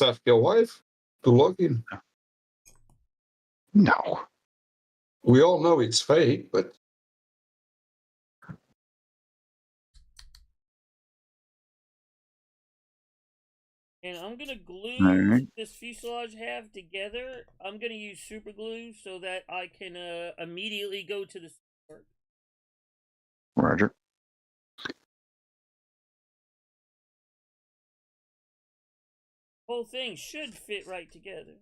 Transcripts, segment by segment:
ask your wife to log in. No. We all know it's fake, but And I'm going to glue right. this fuselage half together. I'm going to use super glue so that I can immediately go to the work. Roger. Whole thing should fit right together.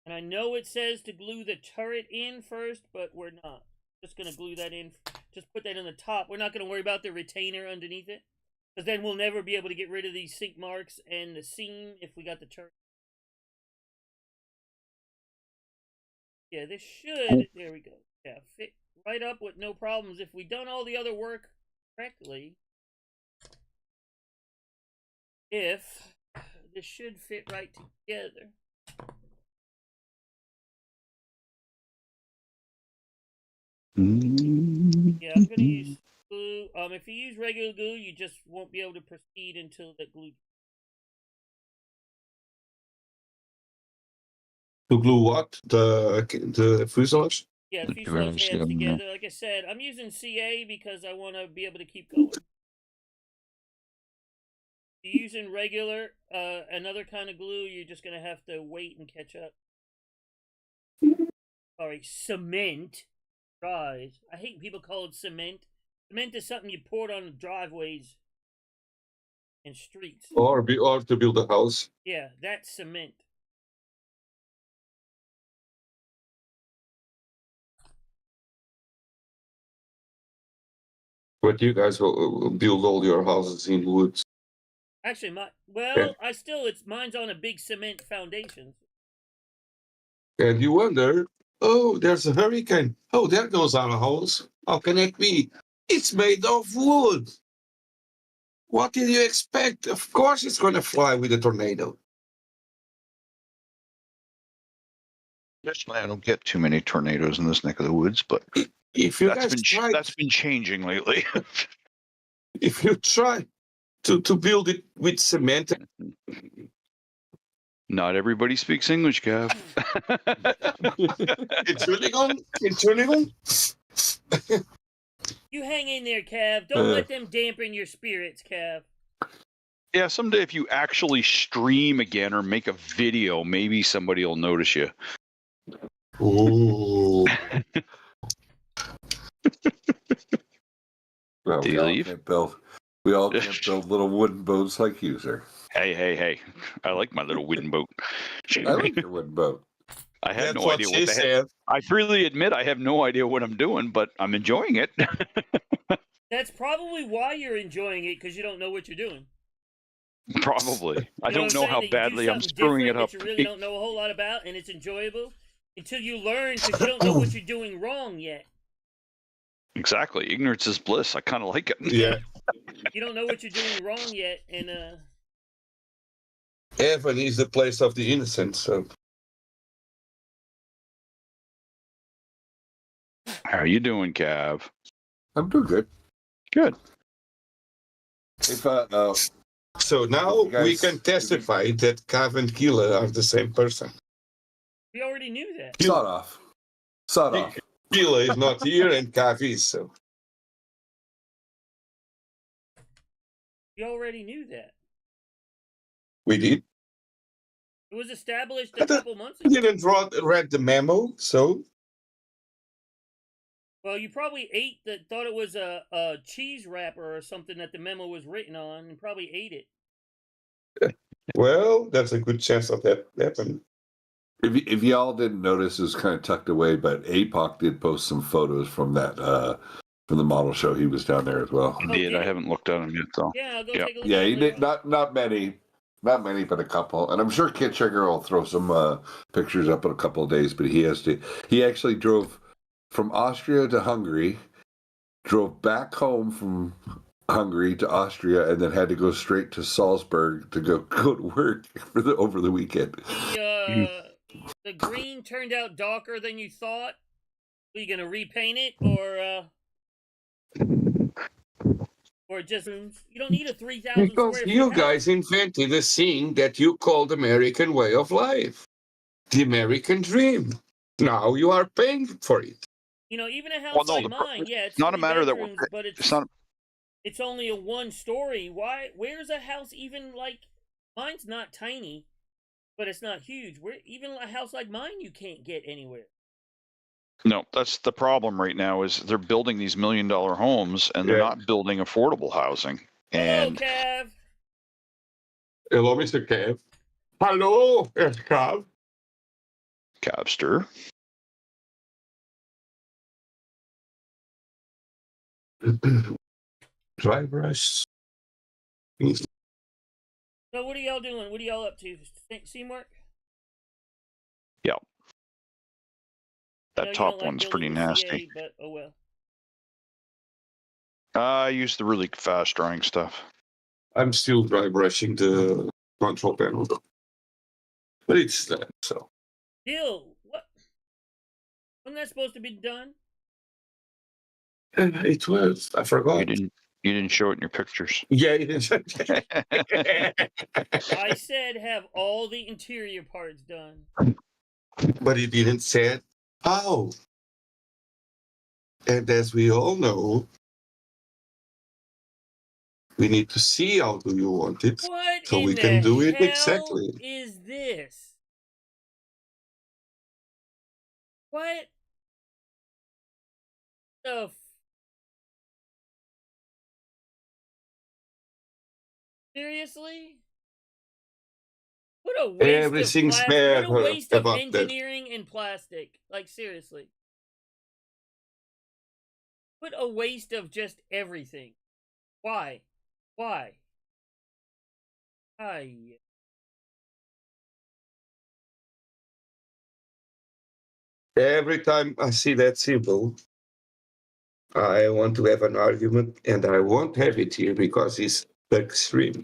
And I know it says to glue the turret in first, but we're not. Just going to glue that in. Just put that in the top. We're not going to worry about the retainer underneath it. Because then we'll never be able to get rid of these sink marks and the seam if we got the turret. Yeah, this should, there we go. Yeah, fit right up with no problems. If we've done all the other work correctly, this should fit right together. Yeah, I'm going to use glue. If you use regular glue, you just won't be able to proceed until the glue. to glue what? The fuselage? Yeah, fuselage halves together. Like I said, I'm using CA because I want to be able to keep going. If you're using regular, another kind of glue, you're just going to have to wait and catch up. Sorry, cement. I hate people call it cement. Cement is something you poured on driveways and streets. Or to build a house. Yeah, that's cement. But you guys will build all your houses in woods. Actually, mine's on a big cement foundation. And you wonder, oh, there's a hurricane. Oh, there goes our house. How can it be? It's made of wood. What did you expect? Of course it's going to fly with a tornado. Personally, I don't get too many tornadoes in this neck of the woods, but If you that's been changing lately. If you try to build it with cement. Not everybody speaks English, Gav. Entschuldigung. You hang in there, Cav. Don't let them dampen your spirits, Cav. Yeah, someday if you actually stream again or make a video, maybe somebody will notice you. Ooh. Well, Do you leave? We all can't build little wooden boats like you, sir. Hey. I like my little wooden boat. I like your wooden boat. I have That's no what idea she what the said. heck. I freely admit I have no idea what I'm doing, but I'm enjoying it. That's probably why you're enjoying it, because you don't know what you're doing. Probably. I don't know how that badly I'm screwing it up. That you really don't know a whole lot about, and it's enjoyable until you learn, because you don't know what you're doing wrong yet. Exactly. Ignorance is bliss. I kind of like it. Yeah. You don't know what you're doing wrong yet, and Heaven is the place of the innocent, so. How are you doing, Cav? I'm doing good. Good. If So now we can testify that Cav and Keela are the same person. we already knew that. Sawed off. Keela is not here and Cav is, so. We already knew that. We did. It was established a couple months ago. You didn't read the memo, so. Well, you probably thought it was a cheese wrapper or something that the memo was written on, and probably ate it. Well, there's a good chance of that happening. If y'all didn't notice, it was kind of tucked away, but APOC did post some photos from that from the model show. He was down there as well. I did. I haven't looked at him yet, though. Yeah, I'll go take a look. Yeah, he did not many, but a couple. And I'm sure Kid Trigger will throw some pictures up in a couple of days. But he actually drove from Austria to Hungary, drove back home from Hungary to Austria, and then had to go straight to Salzburg to go to work over the weekend. The green turned out darker than you thought. Are you gonna repaint it, Or just rooms. You don't need a 3,000 Because square you foot guys house. invented a thing that you called American way of life, the American dream. Now you are paying for it. You know, even a house Well, no, like mine, yeah, it's not a 3 matter that bedrooms, but it's not. it's only a 1-story. Why? Where's a house even like mine's not tiny, but it's not huge. Where even a house like mine you can't get anywhere. No, that's the problem right now. Is they're building these $1 million homes and they're Yeah. not building affordable housing. Hello, And Cav. Hello, Mr. Kev. Hello, Kev. Cabster. Dry brush. So what are y'all doing? What are y'all up to? Seamwork? Yeah, I that know you top don't like one's pretty building with nasty. CA, but oh well. I use the really fast drying stuff. I'm still dry brushing the control panel, but it's so. Bill, what? Wasn't that supposed to be done? It was. I forgot. You didn't show it in your pictures. Yeah, it is. I said have all the interior parts done. But it didn't say how. And as we all know, we need to see how do you want it, What so in we the can do it hell exactly. is this? What the seriously? What a waste Everything's of bad plastic. What a waste of about that. engineering and plastic. Like seriously. What a waste of just everything. Why? Why? Aye. Every time I see that symbol, I want to have an argument, and I won't have it here because it's extreme.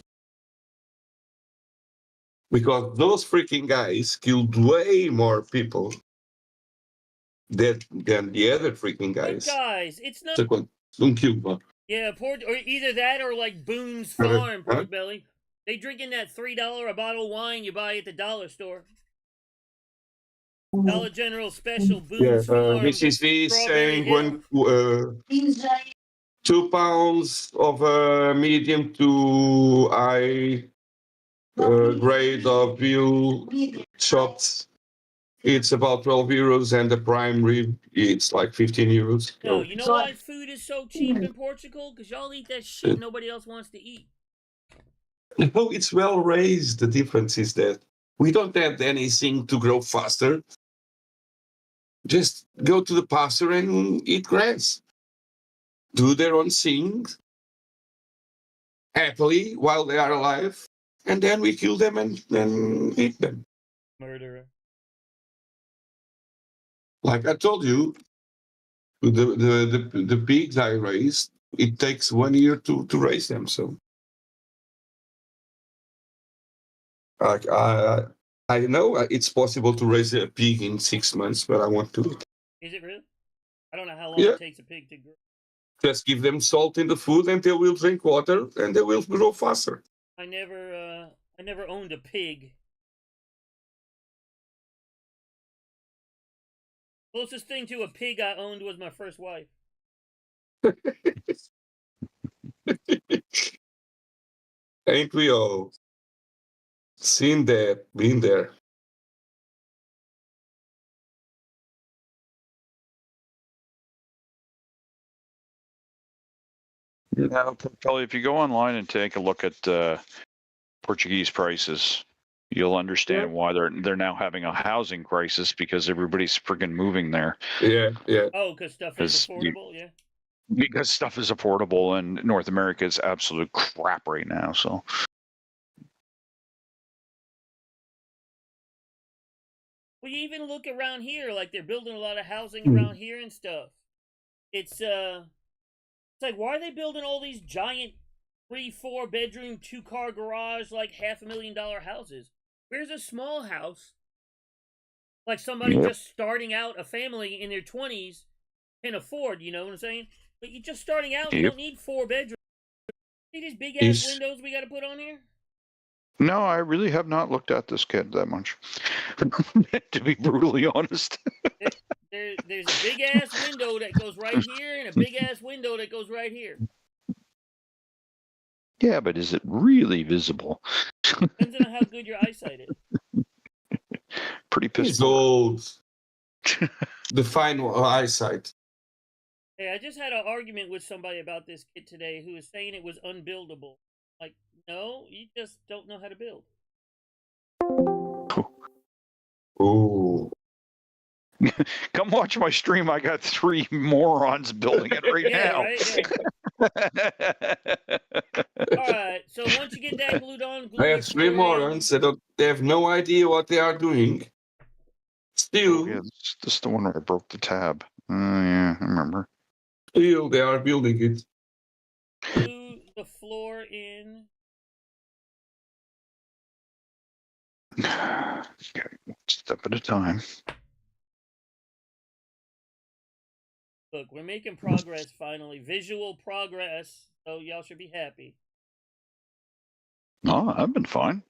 Because those freaking guys killed way more people than the other freaking But guys. guys, it's not. Don't kill one. Yeah, poor, or either that or like Boone's Huh? Farm, Pork Belly. They drinking that $3 a bottle of wine you buy at the dollar store. Dollar General special Boone's Farm. Mrs. V is Strawberry saying Hill. 2 pounds of medium to high grade of veal chopped. It's about 12 euros, and the prime rib, it's like 15 euros. No, you know why food is so cheap in Portugal? Because y'all eat that shit nobody else wants to eat. No, it's well raised. The difference is that we don't have anything to grow faster. Just go to the pasture and eat grass. Do their own thing happily while they are alive, and then we kill them and then eat them. Murderer. Like I told you, the pigs I raised, it takes 1 year to raise them. So, like I know it's possible to raise a pig in 6 months, but I want to. Is it really? I don't know how long Yeah. it takes a pig to grow. Just give them salt in the food, and they will drink water, and they will grow faster. I never owned a pig. Closest thing to a pig I owned was my first wife. Ain't we all? Seen that, been there. Now, probably if you go online and take a look at Portuguese prices, you'll understand why they're now having a housing crisis because everybody's friggin' moving there. Yeah. Oh, because stuff is affordable, yeah. Because stuff is affordable, and North America is absolute crap right now. So. Well, you even look around here, like they're building a lot of housing around here and stuff. It's like, why are they building all these giant 3-4 bedroom 2-car garage like $500,000 houses? Where's a small house like somebody just starting out, a family in their 20s can afford? You know what I'm saying? But you're just starting out, you don't need 4 bedrooms. See these big ass Is- windows we got to put on here? No, I really have not looked at this kit that much. To be brutally honest. There's a big ass window that goes right here and a big ass window that goes right here. Yeah, but is it really visible? Depends on how good your eyesight is. Pretty pissed He's off. old. The fine eyesight. Hey, I just had an argument with somebody about this kit today who was saying it was unbuildable. Like, no, you just don't know how to build. Oh. Come watch my stream. I got 3 morons building it right Yeah, now. right? Yeah. All right. So once you get that glued on, glue I your have 3 floor in. morons that they have no idea what they are doing. Still, Oh, yeah, this is the one where I broke the tab. Yeah, I remember. still they are building it. Glue the floor in. Okay, one step at a time. Look, we're making progress finally. Visual progress. So y'all should be happy. Oh, I've been fine.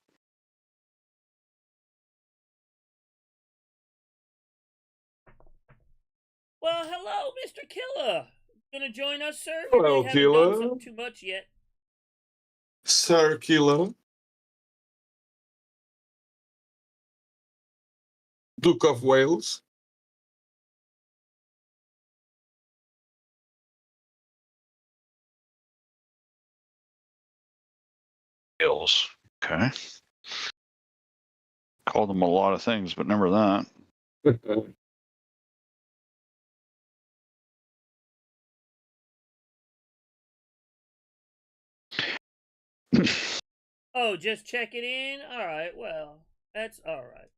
Well, hello, Mr. Killer. Gonna join us, sir? Hello, really haven't Killer. done something too much yet. Circular. Duke of Wales. Hills. Okay. Called them a lot of things, but never that. Oh, just check it in? Alright, well, that's alright.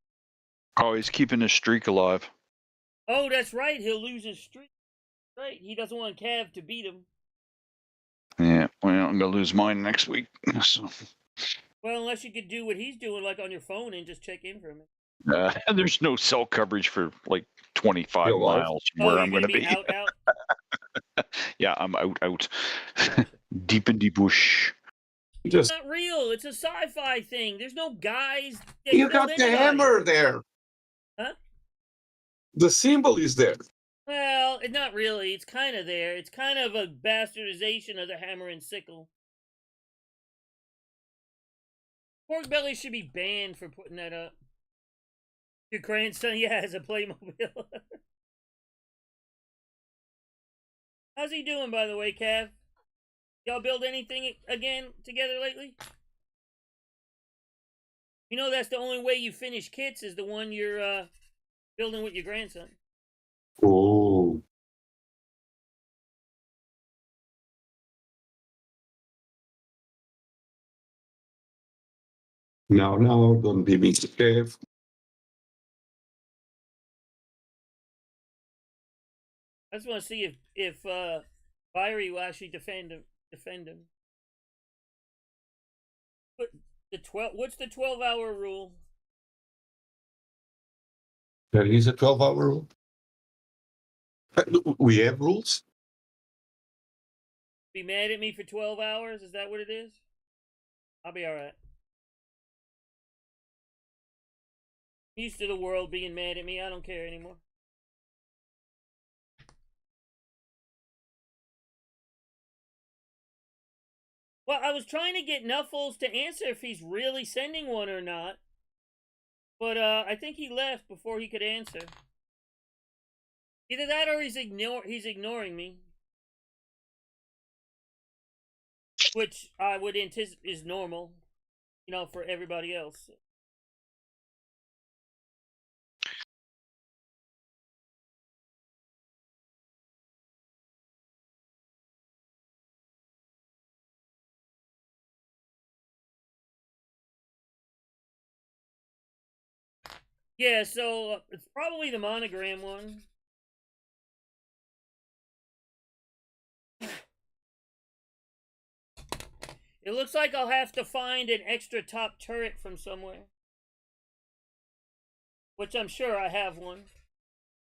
Oh, he's keeping his streak alive. Oh, that's right, he'll lose his streak. Right, he doesn't want Cav to beat him. Yeah, well, I'm gonna lose mine next week. So, Well, unless you could do what he's doing, like on your phone, and just check in for him. there's no cell coverage for like 25 You're alive. miles from where you're I'm gonna be. out. Yeah, I'm out. Deep in the bush. It's Just not real. It's a sci-fi thing. There's no guys. that you build got the anybody. hammer there. Huh? The symbol is there. Well, it's not really. It's kind of there. It's kind of a bastardization of the hammer and sickle. Pork Belly should be banned for putting that up. Your grandson, yeah, has a Playmobil. How's he doing, by the way, Cav? Y'all build anything again together lately? You know that's the only way you finish kits is the one you're building with your grandson. Oh. No, don't be Mr. Kev. I just want to see if Fiery will actually defend him. But what's the 12-hour rule? There is a 12-hour rule. We have rules. Be mad at me for 12 hours? Is that what it is? I'll be alright. Used to the world being mad at me. I don't care anymore. Well, I was trying to get Nuffles to answer if he's really sending one or not. But I think he left before he could answer. Either that or he's ignoring me. Which I would anticipate is normal, you know, for everybody else. Yeah, so it's probably the monogram one. It looks like I'll have to find an extra top turret from somewhere. Which I'm sure I have one.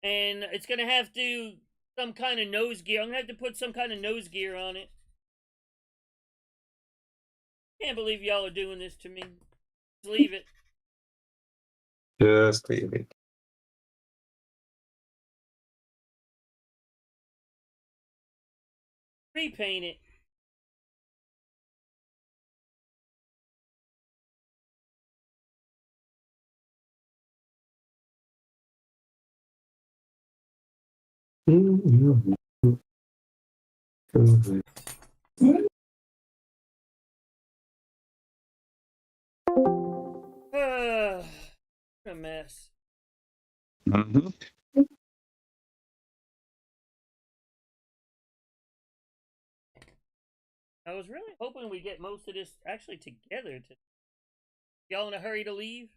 And it's going to have to some kind of nose gear. I'm going to have to put some kind of nose gear on it. Can't believe y'all are doing this to me. Just leave it. Just leave it. Repaint it. What a mess. Mm-hmm. I was really hoping we get most of this actually together. Y'all in a hurry to leave?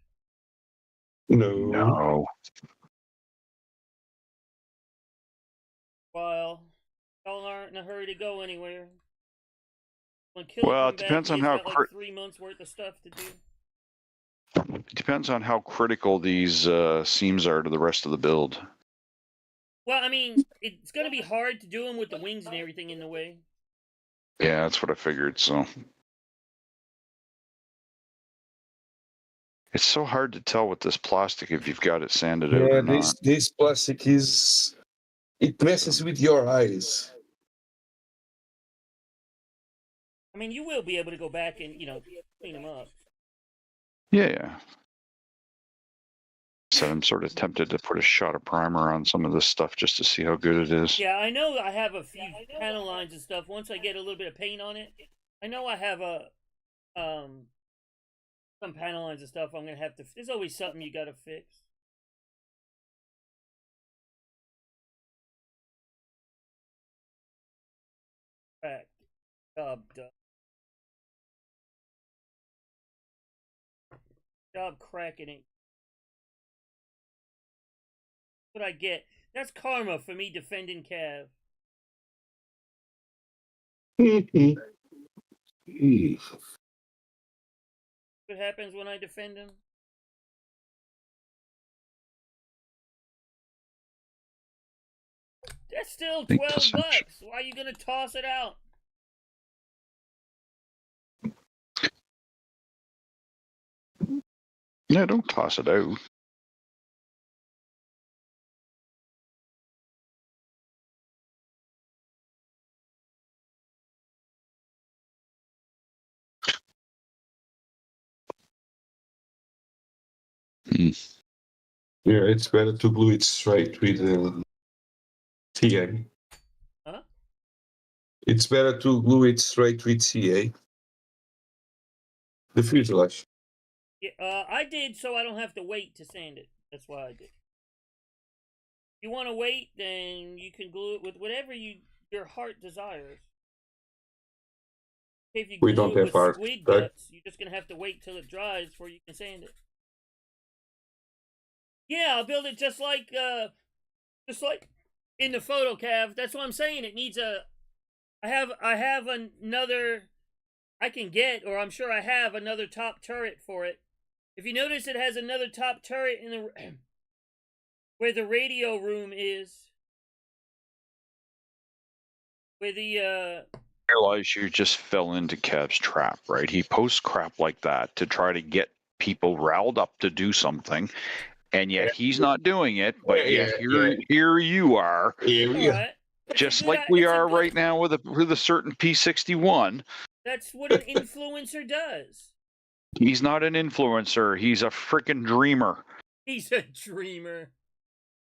No. While y'all aren't in a hurry to go anywhere. When Well, it depends on how got like 3 months worth of stuff to do. It depends on how critical these seams are to the rest of the build. Well, I mean, it's going to be hard to do them with the wings and everything in the way. Yeah, that's what I figured. So it's so hard to tell with this plastic if you've got it sanded out or not. This plastic it messes with your eyes. I mean, you will be able to go back and, clean them up. Yeah. So I'm sort of tempted to put a shot of primer on some of this stuff just to see how good it is. Yeah, I know I have a few panel lines and stuff. Once I get a little bit of paint on it, I know I have some panel lines and stuff I'm going to have to... There's always something you got to fix. Cracked. Job cracking it. What I get. That's karma for me defending Cav. What happens when I defend him? That's still $12. Why are you gonna toss it out? Yeah, don't toss it out. Yeah, it's better to glue it straight with CA. Huh? It's better to glue it straight with CA. The fuselage. Yeah, I did so I don't have to wait to sand it. That's why I did. If you want to wait, then you can glue it with whatever your heart desires. If you We glue don't it have with heart, squid right? guts, you're just gonna have to wait till it dries before you can sand it. Yeah, I'll build it just like in the photo, Cav. That's what I'm saying. It needs a. I have another. I can get, or I'm sure I have another top turret for it. If you notice, it has another top turret in the where the radio room is. Where the Realize you just fell into Cav's trap, right? He posts crap like that to try to get people riled up to do something, and yet he's not doing it. But yet here you are, right. just like we are right now with a certain P61. That's what an influencer does. He's not an influencer. He's a freaking dreamer. He's a dreamer.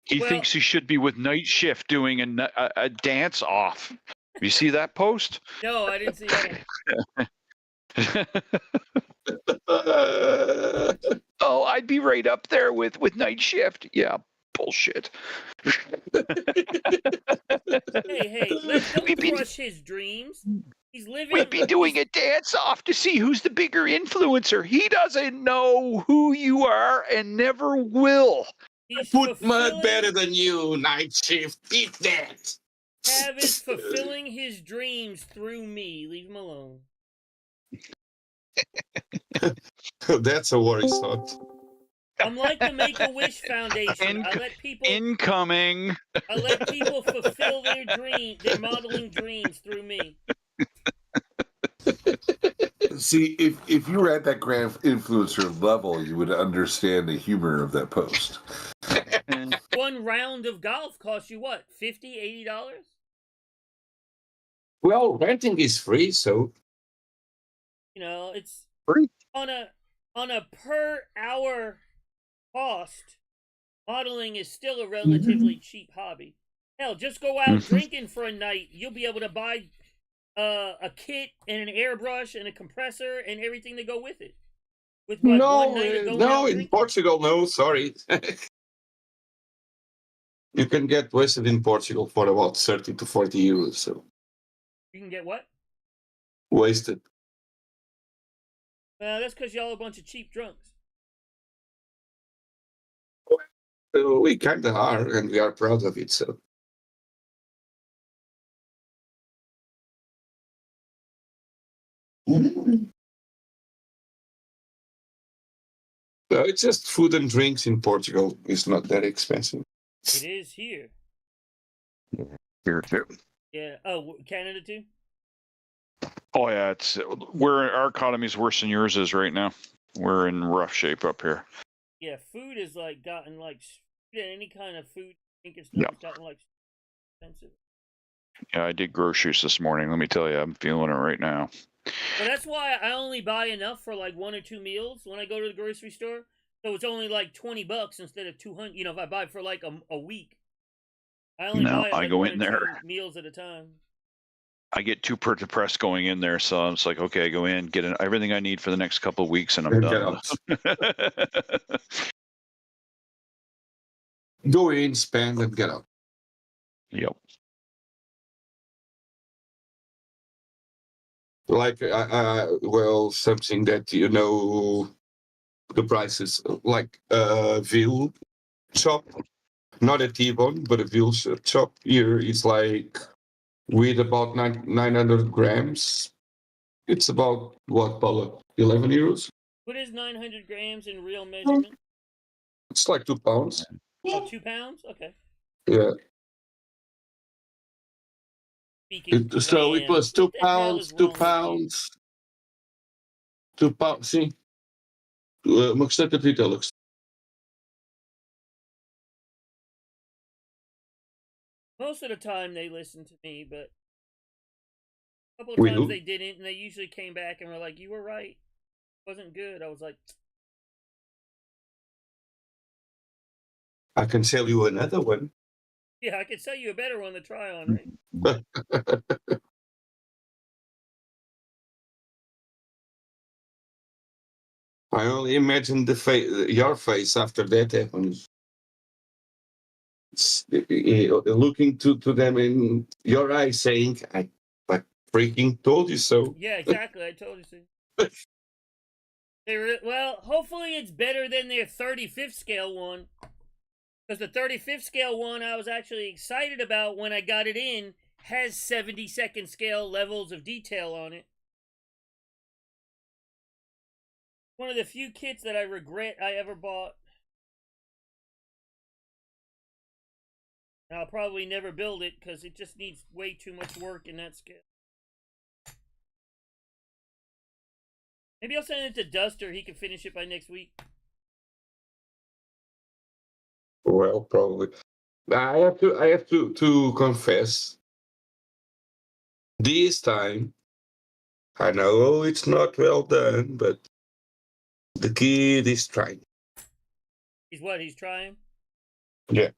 He thinks he should be with Night Shift doing a dance off. You see that post? No, I didn't see that. Oh, I'd be right up there with Night Shift. Yeah, bullshit. Hey, let him crush his dreams. He's living. We'd be doing a dance off to see who's the bigger influencer. He doesn't know who you are and never will. Put mud better than you, Night Shift. Eat that. Cav is fulfilling his dreams through me. Leave him alone. That's a worry thought. I'm like the Make-A-Wish Foundation. I let people incoming. I let people fulfill their modeling dreams through me. See, if you were at that grand influencer level, you would understand the humor of that post. One round of golf costs you what, $50, $80? Well, renting is free, so You know, it's Free. on a per hour cost. Modeling is still a relatively cheap hobby. Hell, just go out drinking for a night. You'll be able to buy a kit and an airbrush and a compressor and everything to go with it. With what, one night of going out in drinking? Portugal, no, sorry. You can get wasted in Portugal for about 30 to 40 euros. So You can get what? wasted. That's because y'all a bunch of cheap drunks. We kind of are, and we are proud of it. So it's just food and drinks in Portugal. It's not that expensive. It is here. Here too. Yeah. Oh, Canada too? Oh yeah, our economy's worse than yours is right now. We're in rough shape up here. Yeah, food has like gotten like any kind of food, drink and stuff has gotten like expensive. Yeah, I did groceries this morning. Let me tell you, I'm feeling it right now. Well, that's why I only buy enough for like 1 or 2 meals when I go to the grocery store. So it's only like $20 instead of 200. You know, if I buy for like a week, I only buy like go 1 in or there. 2 meals at a time. I get too depressed going in there, so I'm just like, okay, I go in, get everything I need for the next couple of weeks, and I'm done. Go in, spend, and get out. Yep. Like, well, something that you know the prices, like a veal chop, not a T-bone, but a veal chop here is like with about 900 grams. It's about what, Paula? 11 euros? What is 900 grams in real measurement? It's like 2 pounds. Oh, 2 pounds? Okay. Yeah. Speaking So it was 2 pounds, 2 pounds. 2 pounds, sim. Uma questão de capítulo. Most of the time they listen to me, but a couple of We times do. they didn't, and they usually came back and were like, "You were right. It wasn't good." I was like, I can sell you another one. "Yeah, I could sell you a better one to try on, right?" I only imagine your face after that happens. Looking to them in your eyes saying, I freaking told you so. Yeah, exactly. I told you so. Well, hopefully it's better than their 35th scale one. Because the 35th scale one I was actually excited about when I got it in has 72nd scale levels of detail on it. One of the few kits that I regret I ever bought. And I'll probably never build it because it just needs way too much work in that scale. Maybe I'll send it to Duster. He can finish it by next week. Well, probably. I have to confess. This time, I know it's not well done, but the kid is trying. He's what? He's trying? Yeah.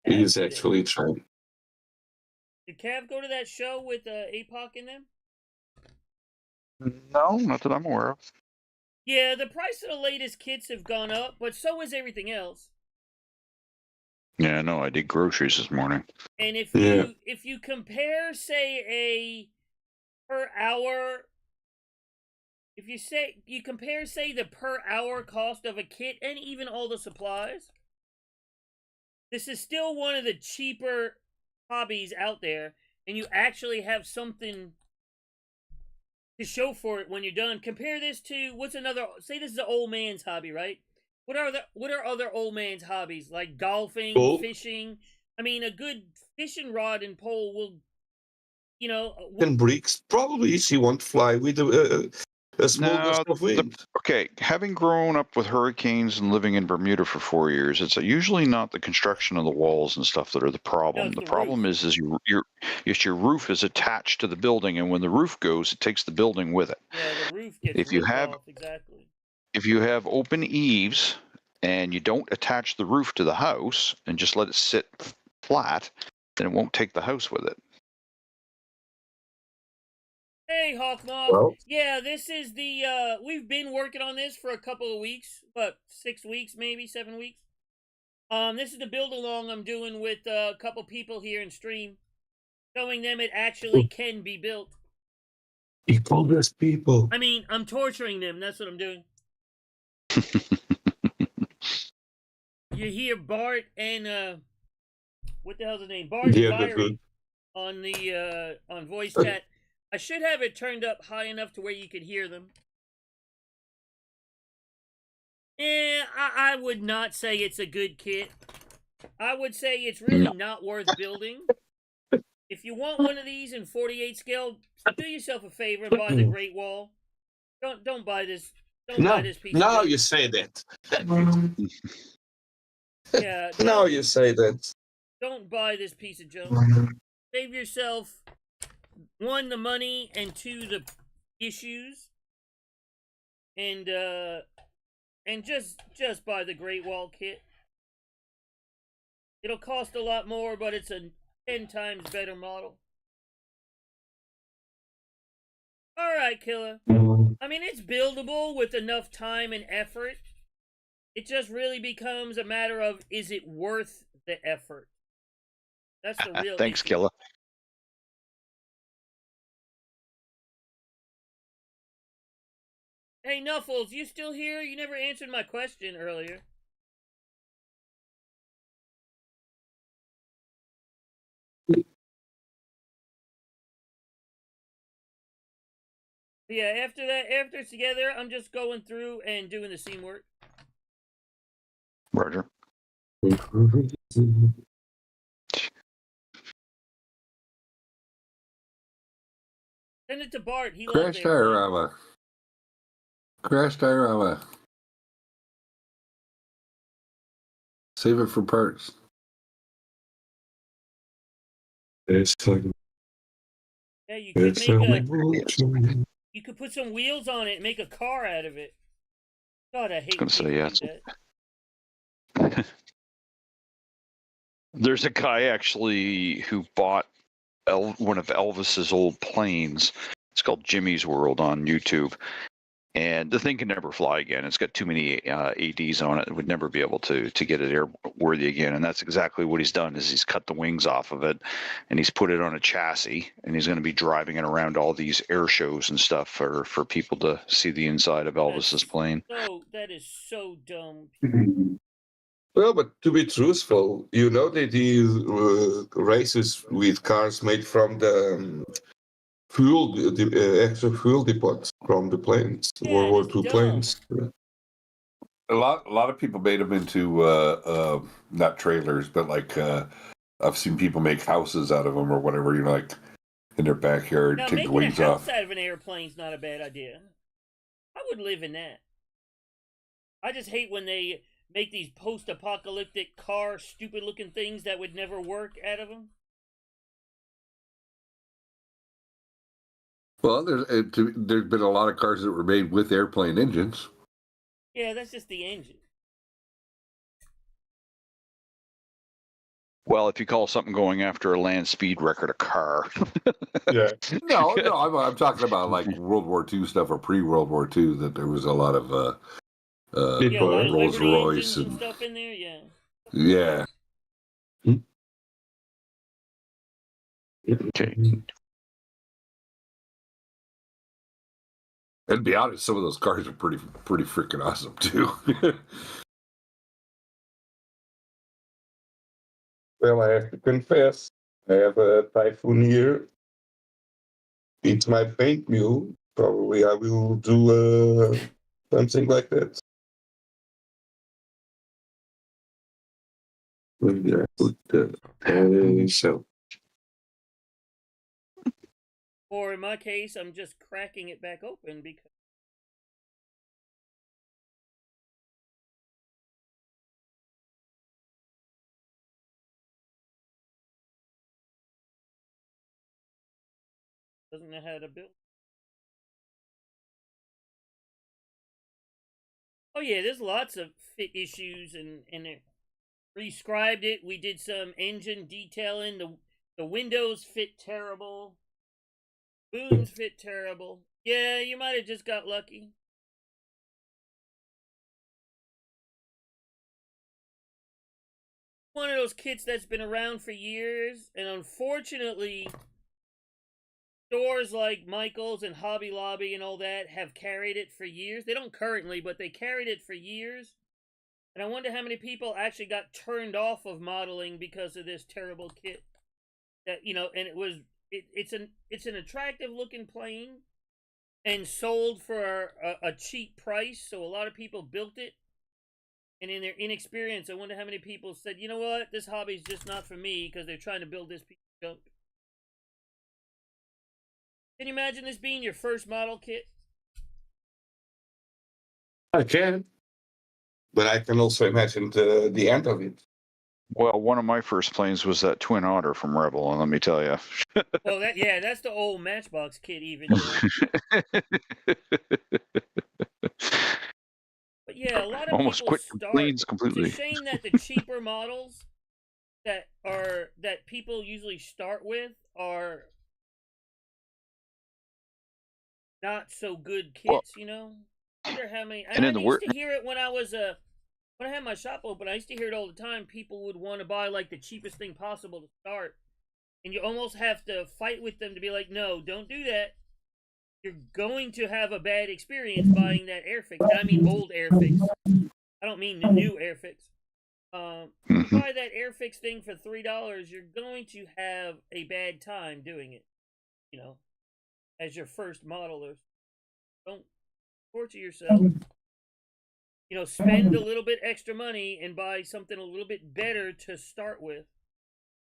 He is actually trying. Did Cav go to that show with APOC in them? No, not that I'm aware of. Yeah, the price of the latest kits have gone up, but so has everything else. Yeah, no, I did groceries this morning. And if you compare, say, a per hour, if you compare, say, the per hour cost of a kit and even all the supplies, this is still one of the cheaper hobbies out there, and you actually have something to show for it when you're done. Compare this to, what's another, say this is an old man's hobby, right? What are other old man's hobbies like golfing, Pole. fishing? I mean, a good fishing rod and pole will, And bricks. Probably she won't fly with a small No, gust of wind. Okay, having grown up with hurricanes and living in Bermuda for 4 years, it's usually not the construction of the walls and stuff that are the problem. it's The the problem roof. is your roof is attached to the building, and when the roof goes, it takes the building with it. Yeah, the roof gets If you ripped have off. Exactly. if you have open eaves and you don't attach the roof to the house and just let it sit flat, then it won't take the house with it. Hey, Hawkmoth. Well, Yeah, this is the, we've been working on this for a couple of weeks. 6 weeks, maybe, 7 weeks. This is the build along I'm doing with a couple people here in stream. Showing them it actually can be built. equalist people. I mean, I'm torturing them. That's what I'm doing. You hear Bart and, what the hell's his name? Bart and Yeah, that's Byrie good. on the, on voice chat. I should have it turned up high enough to where you could hear them. I would not say it's a good kit. I would say it's really not worth building. If you want one of these in 48 scale, do yourself a favor and buy the Great Wall. Don't buy this. Don't buy this piece. Now of you say that. Yeah. Now you say that. Don't buy this piece of junk. Save yourself, 1, the money, and 2, the issues. And just buy the Great Wall kit. It'll cost a lot more, but it's a 10 times better model. Alright, Killer. I mean, it's buildable with enough time and effort. It just really becomes a matter of, is it worth the effort? That's the real Thanks, issue. Killer. Hey, Nuffles, you still here? You never answered my question earlier. Yeah, after it's together, I'm just going through and doing the scene work. Roger. Send it to Bart. He Crash loves it. diorama. Crash diorama. Save it for parts. It's like, Yeah, you could it's you could put some wheels on it and make a car out of it. God, I hate gonna say, people yeah, do that. There's a guy actually who bought one of Elvis's old planes. It's called Jimmy's World on YouTube. And the thing can never fly again. It's got too many ADs on it. It would never be able to get it airworthy again. And that's exactly what he's done. Is he's cut the wings off of it, and he's put it on a chassis, and he's going to be driving it around all these air shows and stuff for people to see the inside of Elvis's plane. That is so dumb. Well, but to be truthful, you know they do races with cars made from the fuel, the extra fuel depots from the planes, Yeah, World War it's II dumb. planes. A lot of people made them into not trailers, but like I've seen people make houses out of them or whatever. You know, like in their backyard, Now, take the making a wings house off. out of an airplane's not a bad idea. I would live in that. I just hate when they make these post-apocalyptic car, stupid-looking things that would never work out of them. Well, there's been a lot of cars that were made with airplane engines. Yeah, that's just the engine. Well, if you call something going after a land speed record a car. Yeah. No, I'm talking about like World War II stuff or pre-World War II. That there was a lot of Yeah, a lot of Rolls Liberty Royce engines and and stuff in there, yeah. yeah. Okay. And to be honest, some of those cars are pretty freaking awesome too. Well, I have to confess, I have a Typhoon here. It's my paint mule. Probably I will do something like that. Where put the battery cell? Or in my case, I'm just cracking it back open because it doesn't know how to build. Oh yeah, there's lots of fit issues and it rescribed it. We did some engine detailing. The windows fit terrible. Booms fit terrible. Yeah, you might have just got lucky. One of those kits that's been around for years, and unfortunately, stores like Michael's and Hobby Lobby and all that have carried it for years. They don't currently, but they carried it for years. And I wonder how many people actually got turned off of modeling because of this terrible kit. That, you know, and it's an attractive looking plane and sold for a cheap price, so a lot of people built it. And in their inexperience, I wonder how many people said, you know what, this hobby's just not for me because they're trying to build this piece of junk. Can you imagine this being your first model kit? I can. But I can also imagine the end of it. Well, one of my first planes was that Twin Otter from Rebel, and let me tell you. Well, that's the old Matchbox kit, even. But yeah, a lot of almost people quit start. planes completely. It's a shame that the cheaper models that people usually start with are not so good kits. Well, you know, I wonder how many. and I in the used to hear it when I was when I had my shop open. I used to hear it all the time. People would want to buy like the cheapest thing possible to start, and you almost have to fight with them to be like, no, don't do that. You're going to have a bad experience buying that Airfix. I mean old Airfix. I don't mean the new Airfix. You buy that Airfix thing for $3, you're going to have a bad time doing it. You know, as your first modeler. Don't torture yourself. You know, spend a little bit extra money and buy something a little bit better to start with.